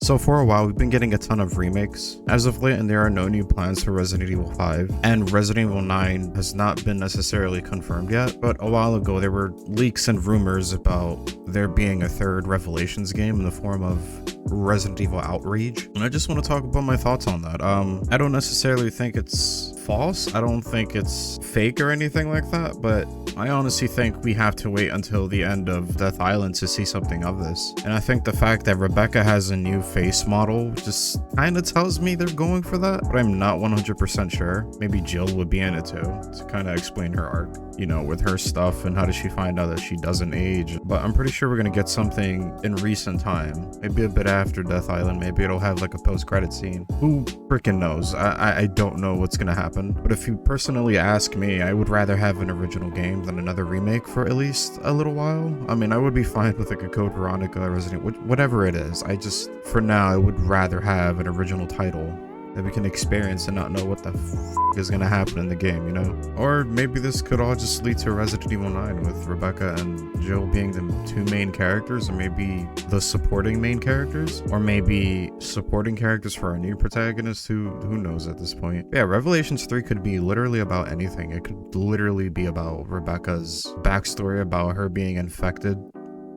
So for a while, we've been getting a ton of remakes as of late, and there are no new plans for Resident Evil 5, and Resident Evil 9 has not been necessarily confirmed yet, but a while ago there were leaks and rumors about there being a third Revelations game in the form of Resident Evil Outreach, and I just want to talk about my thoughts on that. I don't necessarily think it's false. I don't think it's fake or anything like that, but I honestly think we have to wait until the end of Death Island to see something of this. And I think the fact that Rebecca has a new face model just kind of tells me they're going for that, but I'm not 100% sure. Maybe Jill would be in it too, to kind of explain her arc, you know, with her stuff and how does she find out that she doesn't age. But I'm pretty sure we're gonna get something in recent time, maybe a bit after Death Island. Maybe it'll have like a post-credit scene. Who freaking knows? I don't know what's gonna happen. But if you personally ask me, I would rather have an original game than another remake for at least a little while. I mean, I would be fine with like a Code Veronica, Resident, whatever it is. I just, for now, I would rather have an original title that we can experience and not know what the f is gonna happen in the game, you know? Or maybe this could all just lead to Resident Evil 9 with Rebecca and Jill being the two main characters, or maybe the supporting main characters, or maybe supporting characters for our new protagonist. Who knows at this point? Yeah, Revelations 3 could be literally about anything. It could literally be about Rebecca's backstory, about her being infected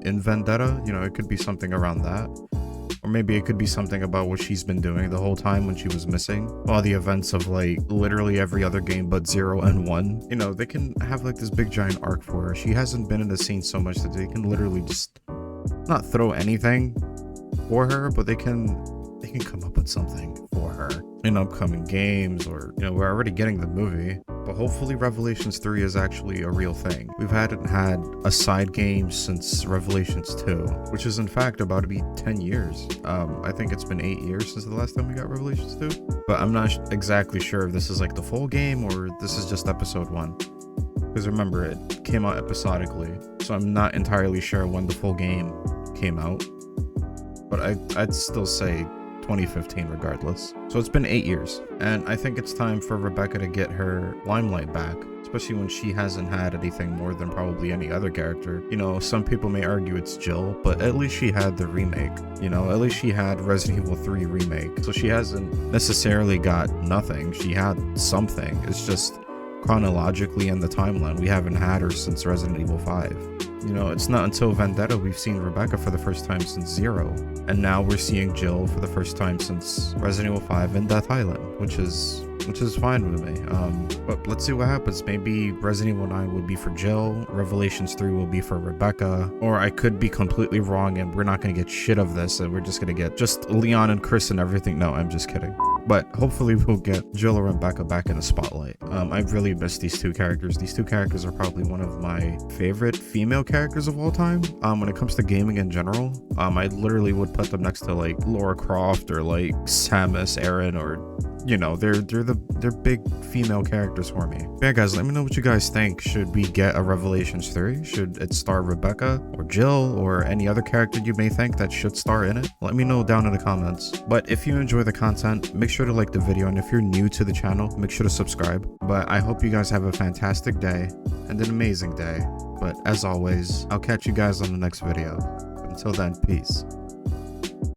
in Vendetta. You know, it could be something around that. Or maybe it could be something about what she's been doing the whole time when she was missing. All the events of like literally every other game but 0 and 1. You know, they can have like this big giant arc for her. She hasn't been in the scene so much that they can literally just not throw anything for her, but they can come up with something for her in upcoming games, or, you know, we're already getting the movie. But hopefully Revelations 3 is actually a real thing. We've hadn't had a side game since Revelations 2, which is in fact about to be 10 years. I think it's been 8 years since the last time we got Revelations 2. But I'm not exactly sure if this is like the full game or this is just episode 1. Because remember, it came out episodically. So I'm not entirely sure when the full game came out. But I'd still say 2015 regardless. So it's been 8 years, and I think it's time for Rebecca to get her limelight back, especially when she hasn't had anything more than probably any other character. You know, some people may argue it's Jill, but at least she had the remake. You know, at least she had Resident Evil 3 remake. So she hasn't necessarily got nothing. She had something. It's just chronologically in the timeline, we haven't had her since Resident Evil 5. You know, it's not until Vendetta we've seen Rebecca for the first time since 0. And now we're seeing Jill for the first time since Resident Evil 5 and Death Island, which is fine with me. But let's see what happens. Maybe Resident Evil 9 will be for Jill, Revelations 3 will be for Rebecca, or I could be completely wrong and we're not going to get shit of this and we're just going to get just Leon and Chris and everything. No, I'm just kidding. But hopefully we'll get Jill or Rebecca back in the spotlight. I've really missed these two characters. These two characters are probably one of my favorite female characters of all time. When it comes to gaming in general, I literally would put them next to like Lara Croft or like Samus Aran, or, you know, they're big female characters for me. Yeah, guys, let me know what you guys think. Should we get a Revelations 3? Should it star Rebecca or Jill or any other character you may think that should star in it? Let me know down in the comments. But if you enjoy the content, make sure to like the video, and if you're new to the channel, make sure to subscribe. But I hope you guys have a fantastic day and an amazing day. But as always, I'll catch you guys on the next video. Until then, peace.